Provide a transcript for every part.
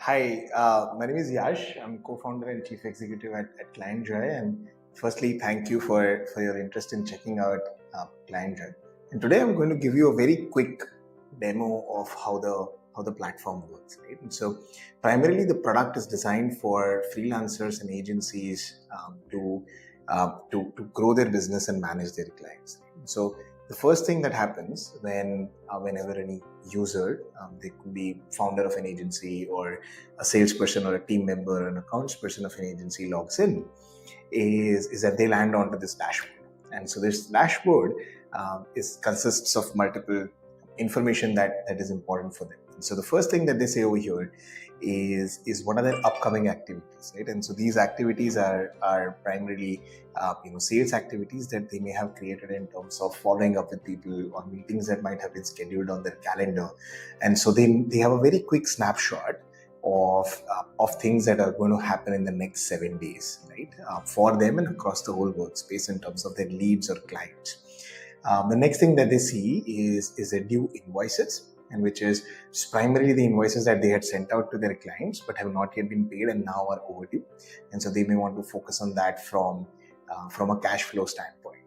Hi, my name is Yash. I'm co-founder and chief executive at ClientJoy. And firstly, thank you for your interest in checking out ClientJoy. And today I'm going to give you a very quick demo of how the platform works. Right? And so, primarily, the product is designed for freelancers and agencies to grow their business and manage their clients. Right? So, the first thing that happens whenever any user, they could be founder of an agency or a salesperson or a team member or an accounts person of an agency logs in, is that they land onto this dashboard. And so this dashboard consists of multiple information that is important for them. And so the first thing that they say over here is what are their upcoming activities, right? And so these activities are primarily sales activities that they may have created in terms of following up with people or meetings that might have been scheduled on their calendar. And so they have a very quick snapshot of things that are going to happen in the next 7 days, right? For them and across the whole workspace in terms of their leads or clients. The next thing that they see is a due invoices, and which is primarily the invoices that they had sent out to their clients but have not yet been paid and now are overdue. And so they may want to focus on that from a cash flow standpoint.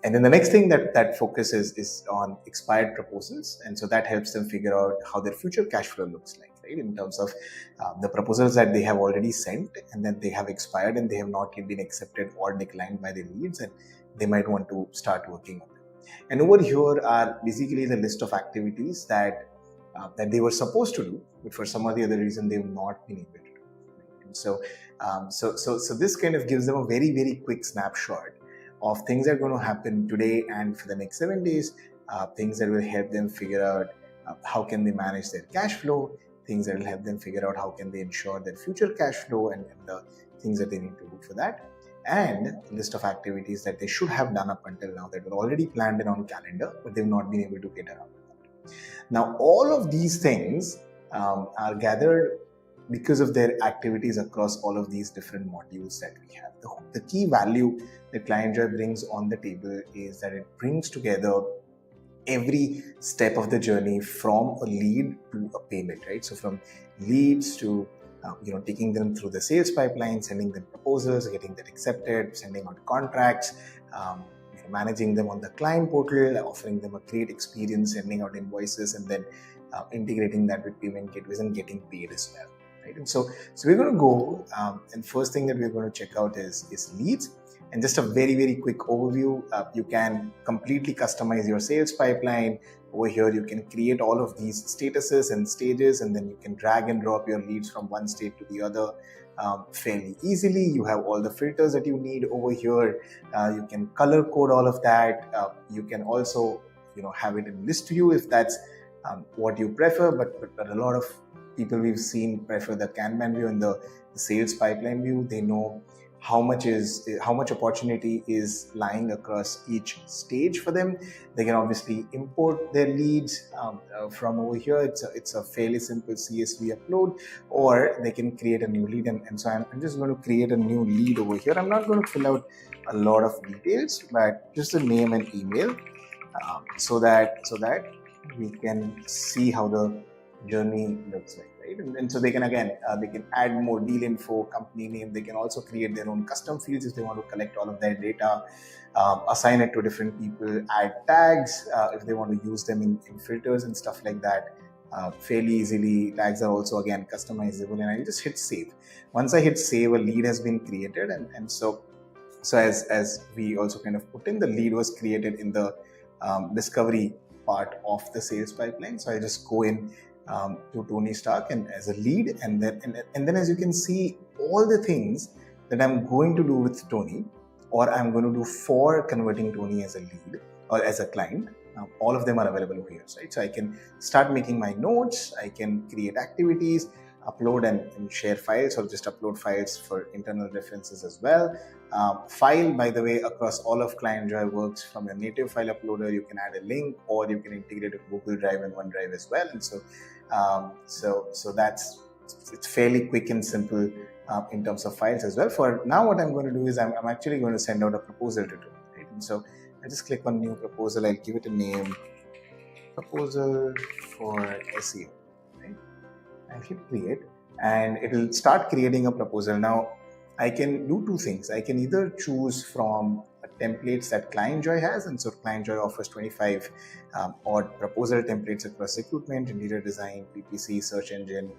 And then the next thing that focuses is on expired proposals. And so that helps them figure out how their future cash flow looks like, right? In terms of the proposals that they have already sent and that they have expired and they have not yet been accepted or declined by the leads, and they might want to start working on them. And over here are basically the list of activities that they were supposed to do, but for some or the other reason they've not been able to do. Right? And so this kind of gives them a very, very quick snapshot of things that are going to happen today and for the next 7 days, things that will help them figure out how can they manage their cash flow, things that will help them figure out how can they ensure their future cash flow and the things that they need to do for that, and a list of activities that they should have done up until now that were already planned in on calendar, but they've not been able to get around to that. Now, all of these things are gathered because of their activities across all of these different modules that we have. The key value that ClientJoy brings on the table is that it brings together every step of the journey from a lead to a payment, right? So from leads to taking them through the sales pipeline, sending them proposals, getting that accepted, sending out contracts, managing them on the client portal, offering them a great experience, sending out invoices, and then integrating that with payment gateways and getting paid as well. Right? And so we're going to go, and first thing that we're going to check out is leads. And just a very, very quick overview, you can completely customize your sales pipeline. Over here, you can create all of these statuses and stages, and then you can drag and drop your leads from one state to the other fairly easily. You have all the filters that you need over here. You can color code all of that. You can also have it in list view if that's what you prefer, but a lot of people we've seen prefer the Kanban view and the sales pipeline view. They know how much opportunity is lying across each stage for them. They can obviously import their leads from over here. It's a fairly simple CSV upload, or they can create a new lead. And so I'm just going to create a new lead over here. I'm not going to fill out a lot of details, but just a name and email, so that we can see how the journey looks like, right? And so they can they can add more deal info, company name. They can also create their own custom fields if they want to collect all of their data, assign it to different people, add tags if they want to use them in filters and stuff like that. Fairly easily. Tags are also again customizable, and I just hit save. Once I hit save, a lead has been created, and so as we also kind of put in, the lead was created in the discovery part of the sales pipeline. So I just go in to Tony Stark and as a lead, and then as you can see, all the things that I'm going to do with Tony, or I'm going to do for converting Tony as a lead or as a client, all of them are available here, right? So I can start making my notes, I can create activities, upload and share files, or just upload files for internal references as well. File, by the way, across all of ClientJoy works from your native file uploader. You can add a link, or you can integrate it with Google Drive and OneDrive as well. And so that's it's fairly quick and simple in terms of files as well. For now, what I'm going to do is I'm actually going to send out a proposal to Tony, right? And so I just click on new proposal. I'll give it a name, proposal for SEO, right? I'll hit create, and it will start creating a proposal. Now, I can do two things. I can either choose from templates that ClientJoy has, and so ClientJoy offers 25 odd proposal templates across recruitment, interior design, PPC, search engine,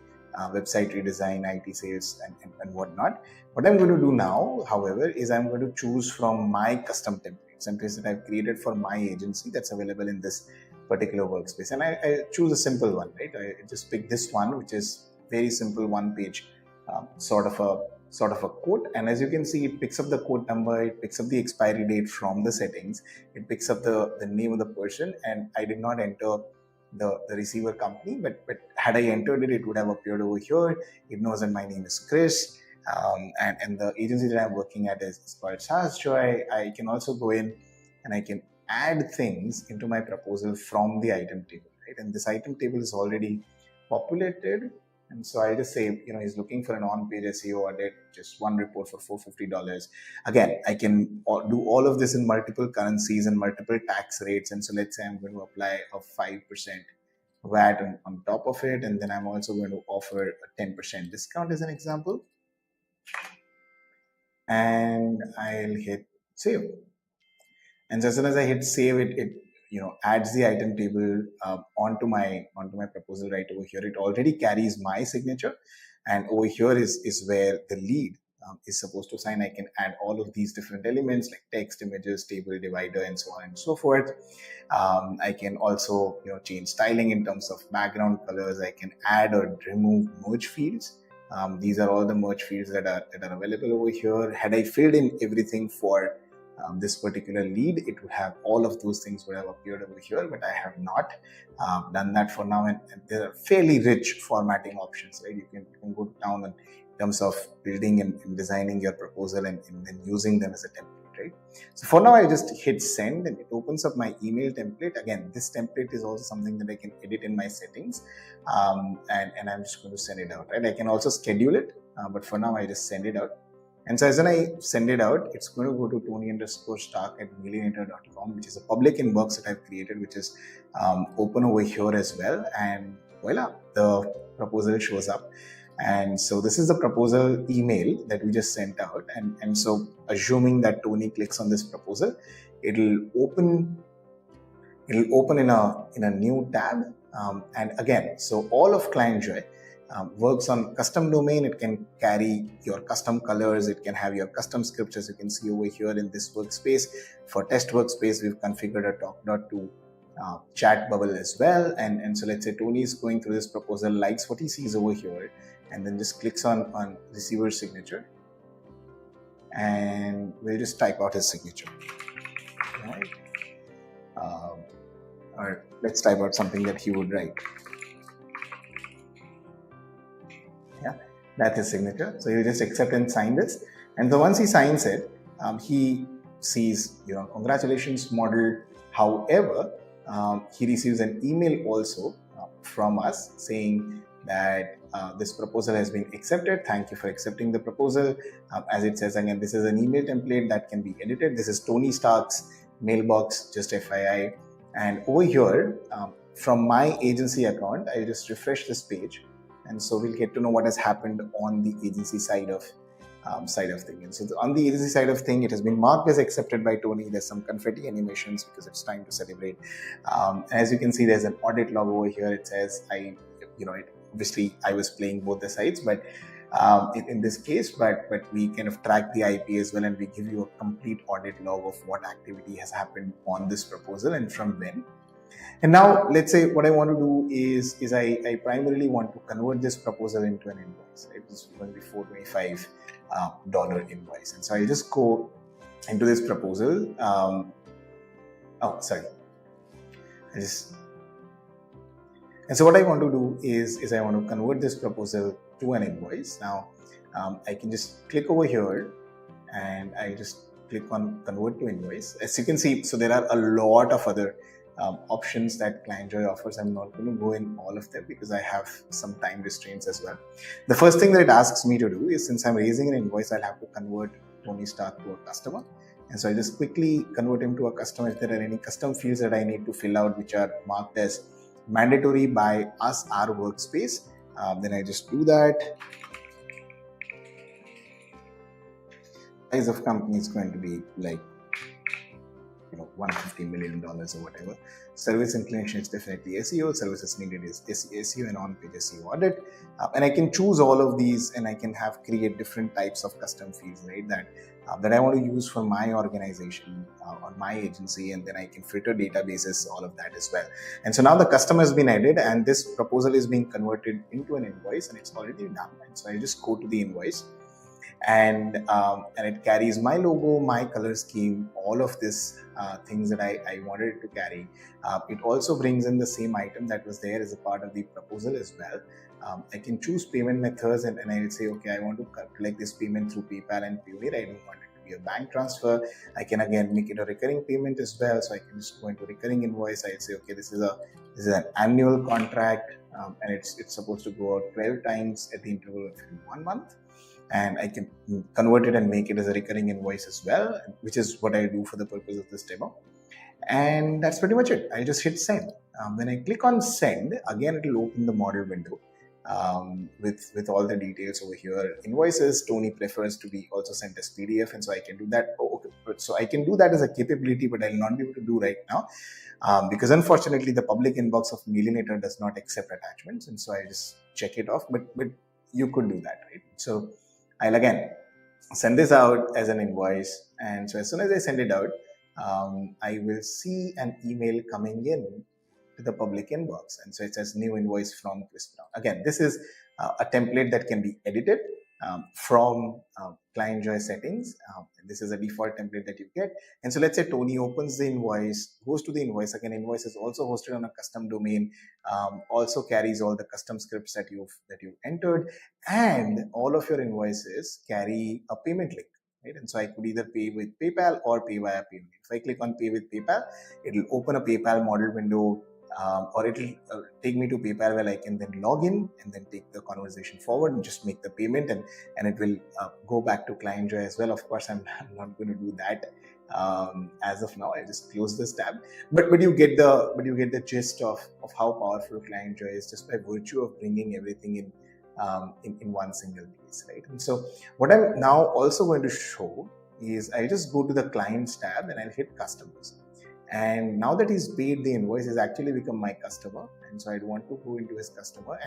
website redesign, IT sales, and whatnot. What I'm going to do now, however, is I'm going to choose from my custom templates that I've created for my agency that's available in this particular workspace. And I choose a simple one, right? I just pick this one, which is very simple, one page, sort of a quote. And as you can see, it picks up the quote number, it picks up the expiry date from the settings, it picks up the name of the person, and I did not enter the receiver company, but had I entered it, it would have appeared over here. It knows that my name is Chris, and the agency that I'm working at is called ClientJoy. I can also go in and I can add things into my proposal from the item table, right? And this item table is already populated. And so I just say, he's looking for an on-page SEO audit, just one report for $450. Again, I can do all of this in multiple currencies and multiple tax rates. And so let's say I'm going to apply a 5% VAT on top of it. And then I'm also going to offer a 10% discount as an example. And I'll hit save. And so as soon as I hit save, it adds the item table onto my proposal right over here. It already carries my signature, and over here is where the lead is supposed to sign. I can add all of these different elements like text, images, table, divider, and so on and so forth. I can also change styling in terms of background colors. I can add or remove merge fields. These are all the merge fields that are available over here. Had I filled in everything for this particular lead, it would have all of those things would have appeared over here, but I have not done that for now. And there are fairly rich formatting options, right? You can go down in terms of building and designing your proposal and then using them as a template, right? So for now, I just hit send and it opens up my email template. Again, this template is also something that I can edit in my settings, and I'm just going to send it out, right? I can also schedule it, but for now, I just send it out. And so as when I send it out, it's going to go to Tony_Stark@millionaire.com, which is a public inbox that I've created, which is open over here as well. And voila, the proposal shows up. And so this is the proposal email that we just sent out. And so assuming that Tony clicks on this proposal, it'll open in a new tab. And again, so all of ClientJoy works on custom domain. It can carry your custom colors. It can have your custom scripts, as you can see over here in this workspace. For test workspace, we've configured a talk.to chat bubble as well. And so let's say Tony is going through this proposal, likes what he sees over here, and then just clicks on receiver signature. And we'll just type out his signature, right? Or let's type out something that he would write. Yeah, that's his signature. So he'll just accept and sign this. And so once he signs it, he sees, congratulations, model. However, he receives an email also from us saying that this proposal has been accepted. Thank you for accepting the proposal. As it says again, this is an email template that can be edited. This is Tony Stark's mailbox, just FYI. And over here, from my agency account, I'll just refresh this page. And so we'll get to know what has happened on the agency side of thing. And so on the agency side of thing, it has been marked as accepted by Tony. There's some confetti animations because it's time to celebrate. As you can see, there's an audit log over here. It says obviously I was playing both the sides, but in this case, but we kind of track the IP as well, and we give you a complete audit log of what activity has happened on this proposal and from when. And now let's say what I want to do is I primarily want to convert this proposal into an invoice. Right? This is going to be $425 invoice. And so I'll just go into this proposal. And so what I want to do is I want to convert this proposal to an invoice. Now I can just click over here and I just click on convert to invoice. As you can see, so there are a lot of other options that ClientJoy offers. I'm not going to go in all of them because I have some time restraints as well. The first thing that it asks me to do is, since I'm raising an invoice, I'll have to convert Tony Stark to a customer. And so I just quickly convert him to a customer. If there are any custom fields that I need to fill out which are marked as mandatory by us, our workspace, Then I just do that. Size of company is going to be like $150 million or whatever. Service inclination is definitely SEO. Services needed is SEO and on-page SEO audit. And I can choose all of these, and I can create different types of custom fields, right? That I want to use for my organization or my agency, and then I can filter databases, all of that as well. And so now the customer has been added, and this proposal is being converted into an invoice, and it's already done. And so I just go to the invoice, and it carries my logo, my color scheme, all of this things that I wanted it to carry. It also brings in the same item that was there as a part of the proposal as well. I can choose payment methods, and I'll say, okay, I want to collect this payment through PayPal and Payware. I don't want it to be a bank transfer. I can again make it a recurring payment as well. So I can just go into recurring invoice. I'll say, okay, this is an annual contract, and it's supposed to go out 12 times at the interval of 1 month. And I can convert it and make it as a recurring invoice as well, which is what I do for the purpose of this demo. And that's pretty much it. I'll just hit send. When I click on send, again, it will open the model window with all the details over here. Invoices, Tony prefers to be also sent as PDF, and so I can do that. So I can do that as a capability, but I'll not be able to do right now because unfortunately the public inbox of Mailinator does not accept attachments, and so I just check it off. But you could do that, right? So I'll again send this out as an invoice, and so as soon as I send it out, I will see an email coming in to the public inbox, and so it says new invoice from Chris Brown. Again, this is a template that can be edited from ClientJoy settings. This is a default template that you get, and so let's say Tony opens the invoice, goes to the invoice. Again, invoice is also hosted on a custom domain, also carries all the custom scripts that you've entered, and all of your invoices carry a payment link. Right? And so I could either pay with PayPal or pay via Payware. If I click on pay with PayPal, it will open a PayPal model window, or it will take me to PayPal where I can then log in and then take the conversation forward and just make the payment, and it will go back to ClientJoy as well. Of course, I'm not going to do that as of now. I just close this tab, but you get the gist of how powerful ClientJoy is just by virtue of bringing everything in one single place, right? And so what I'm now also going to show is I'll just go to the clients tab and I'll hit customers. And now that he's paid the invoice, he's actually become my customer, and so I'd want to go into his customer,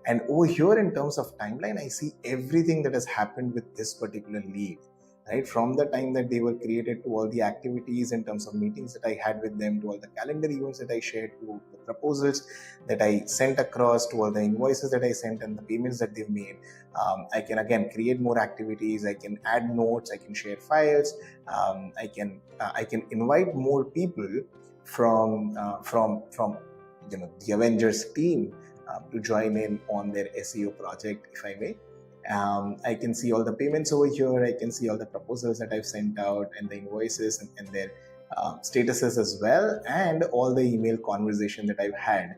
and over here in terms of timeline, I see everything that has happened with this particular lead, right? From the time that they were created to all the activities in terms of meetings that I had with them, to all the calendar events that I shared, to the proposals that I sent across, to all the invoices that I sent and the payments that they've made. I can again create more activities. I can add notes. I can share files. I can invite more people from the Avengers team to join in on their SEO project, if I may. I can see all the payments over here. I can see all the proposals that I've sent out and the invoices and their statuses as well, and all the email conversation that I've had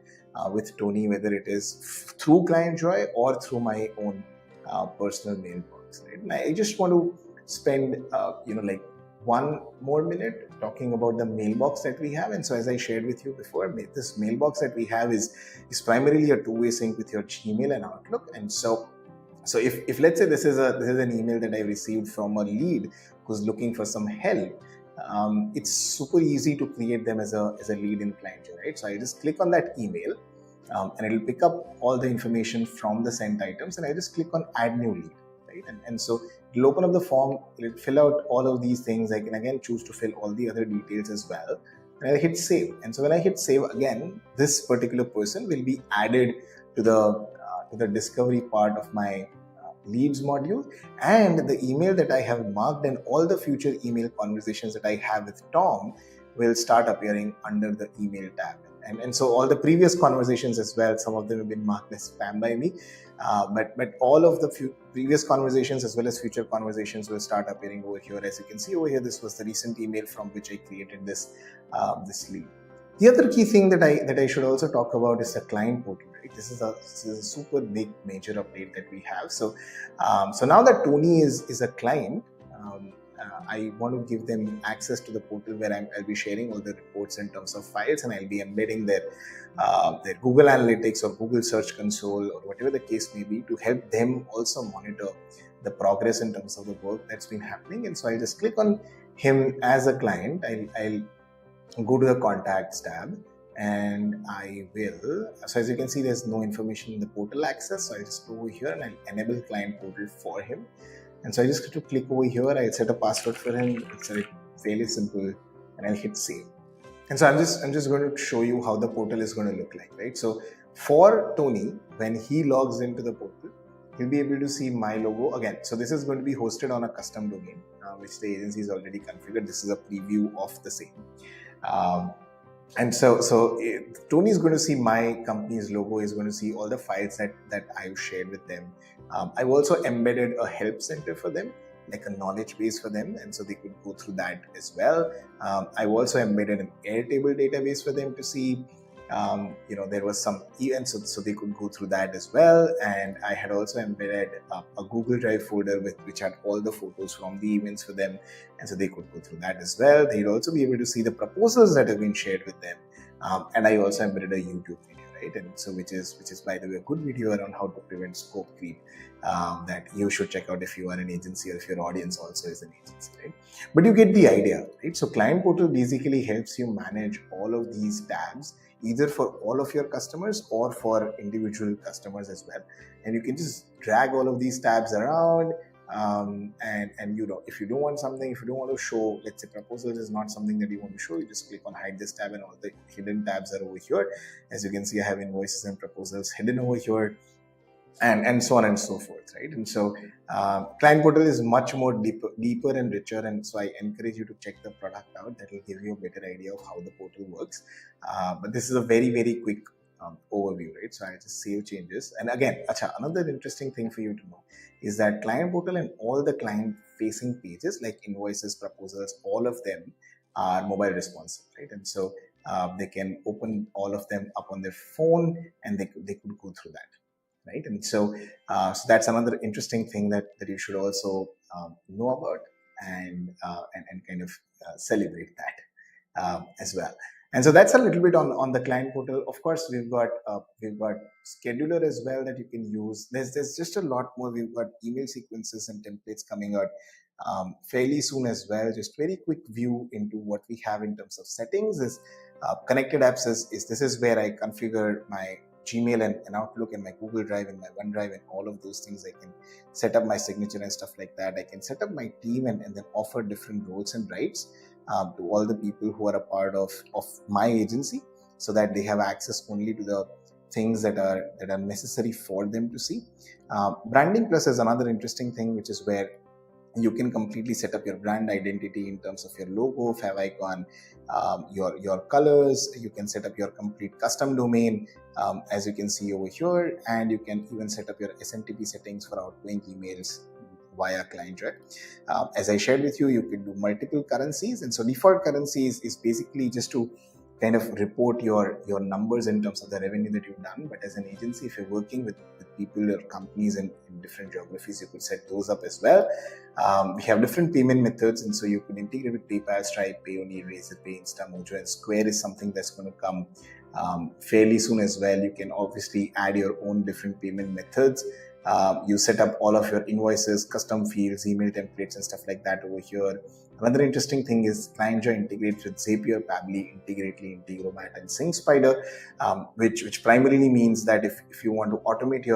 with Tony, whether it is through ClientJoy or through my own personal mailbox. Right? And I just want to spend like 1 more minute talking about the mailbox that we have. And so as I shared with you before, this mailbox that we have is primarily a two-way sync with your Gmail and Outlook. And so if let's say this is an email that I received from a lead who's looking for some help, it's super easy to create them as a lead in ClientJoy, right? So I just click on that email, and it'll pick up all the information from the sent items, and I just click on add new lead, right? And so it'll open up the form, it'll fill out all of these things. I can again choose to fill all the other details as well, and I hit save. And so when I hit save, again, this particular person will be added to the discovery part of my leads module, and the email that I have marked and all the future email conversations that I have with Tom will start appearing under the email tab. And so all the previous conversations as well, some of them have been marked as spam by me, but all of the previous conversations as well as future conversations will start appearing over here. As you can see over here, this was the recent email from which I created this lead. The other key thing that I should also talk about is the client portal. Right? This is a super big major update that we have. So now that Tony is a client, I want to give them access to the portal where I'll be sharing all the reports in terms of files, and I'll be embedding their Google Analytics or Google Search Console or whatever the case may be to help them also monitor the progress in terms of the work that's been happening. And so I'll just click on him as a client. I'll go to the contacts tab, and I will, so as you can see, there's no information in the portal access. So I'll just go over here and I'll enable client portal for him. And so I just have to click over here. I'll set a password for him. It's fairly simple, and I'll hit save. And so I'm just going to show you how the portal is going to look like, right? So for Tony, when he logs into the portal, he'll be able to see my logo again. So this is going to be hosted on a custom domain, which the agency is already configured. This is a preview of the same. And so Tony is going to see my company's logo, is going to see all the files that I've shared with them. I've also embedded a help center for them, like a knowledge base for them, and so they could go through that as well. I've also embedded an Airtable database for them to see. There was some events, so they could go through that as well. And I had also embedded a Google Drive folder which had all the photos from the events for them, and so they could go through that as well. They'd also be able to see the proposals that have been shared with them. And I also embedded a YouTube video, right? And so which is by the way a good video around how to prevent scope creep that you should check out if you are an agency or if your audience also is an agency, right? But you get the idea, right? So Client Portal basically helps you manage all of these tabs, either for all of your customers or for individual customers as well. And you can just drag all of these tabs around. And if you don't want something, if you don't want to show, let's say proposals is not something that you want to show, you just click on hide this tab and all the hidden tabs are over here. As you can see, I have invoices and proposals hidden over here, and so on and so forth, right? And so Client Portal is much more deeper and richer, and so I encourage you to check the product out. That will give you a better idea of how the portal works. But this is a very, very quick overview, right? So I just save changes. And again, another interesting thing for you to know is that Client Portal and all the client facing pages like invoices, proposals, all of them are mobile responsive, right? And so they can open all of them up on their phone, and they could go through that. Right, and so that's another interesting thing that you should also know about and kind of celebrate that as well. And so that's a little bit on the Client Portal. Of course, we've got scheduler as well that you can use. There's just a lot more. We've got email sequences and templates coming out fairly soon as well. Just very quick view into what we have in terms of settings is connected apps. This is where I configure my Gmail and Outlook and my Google Drive and my OneDrive and all of those things. I can set up my signature and stuff like that. I can set up my team and then offer different roles and rights to all the people who are a part of my agency, so that they have access only to the things that are necessary for them to see. Branding Plus is another interesting thing, which is where you can completely set up your brand identity in terms of your logo, favicon, your colors. You can set up your complete custom domain, as you can see over here, and you can even set up your SMTP settings for outgoing emails via ClientJoy. As I shared with you, you can do multiple currencies, and so default currencies is basically just to kind of report your numbers in terms of the revenue that you've done. But as an agency, if you're working with people or companies in different geographies, you could set those up as well. We have different payment methods, and so you could integrate with PayPal, Stripe, Payoneer, Razorpay, InstaMojo, and Square is something that's going to come fairly soon as well. You can obviously add your own different payment methods. You set up all of your invoices, custom fields, email templates, and stuff like that over here. Another interesting thing is ClientJoy integrates with Zapier, Pabbly, Integrately, Integromat, and SyncSpider, which primarily means that if you want to automate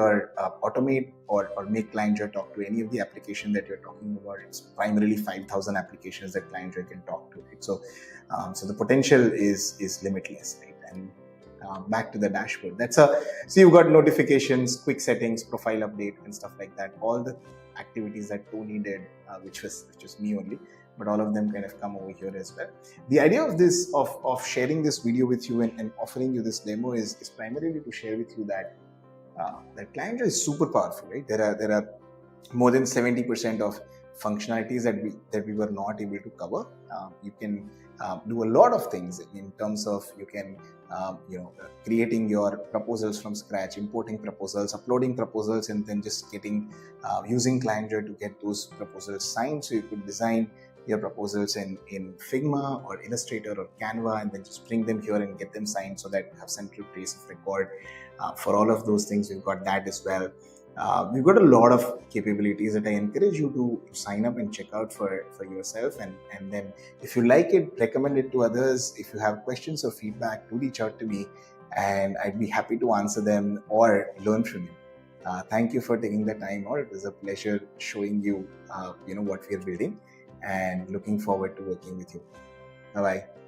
or make ClientJoy talk to any of the application that you're talking about, it's primarily 5,000 applications that ClientJoy can talk to. Right? So the potential is limitless, right? And back to the dashboard. So you've got notifications, quick settings, profile update, and stuff like that. All the activities that Tony did, which was me only, but all of them kind of come over here as well. The idea of this, of sharing this video with you and offering you this demo is primarily to share with you that ClientJoy is super powerful, right? There are more than 70% of functionalities that we were not able to cover. You can do a lot of things in terms of you can creating your proposals from scratch, importing proposals, uploading proposals, and then just getting using ClientJoy to get those proposals signed. So you could design your proposals in Figma or Illustrator or Canva, and then just bring them here and get them signed so that you have central place of record. For all of those things, we've got that as well. We've got a lot of capabilities that I encourage you to sign up and check out for yourself. And then if you like it, recommend it to others. If you have questions or feedback, do reach out to me and I'd be happy to answer them or learn from you. Thank you for taking the time out. It was a pleasure showing you, what we are building, and looking forward to working with you. Bye-bye.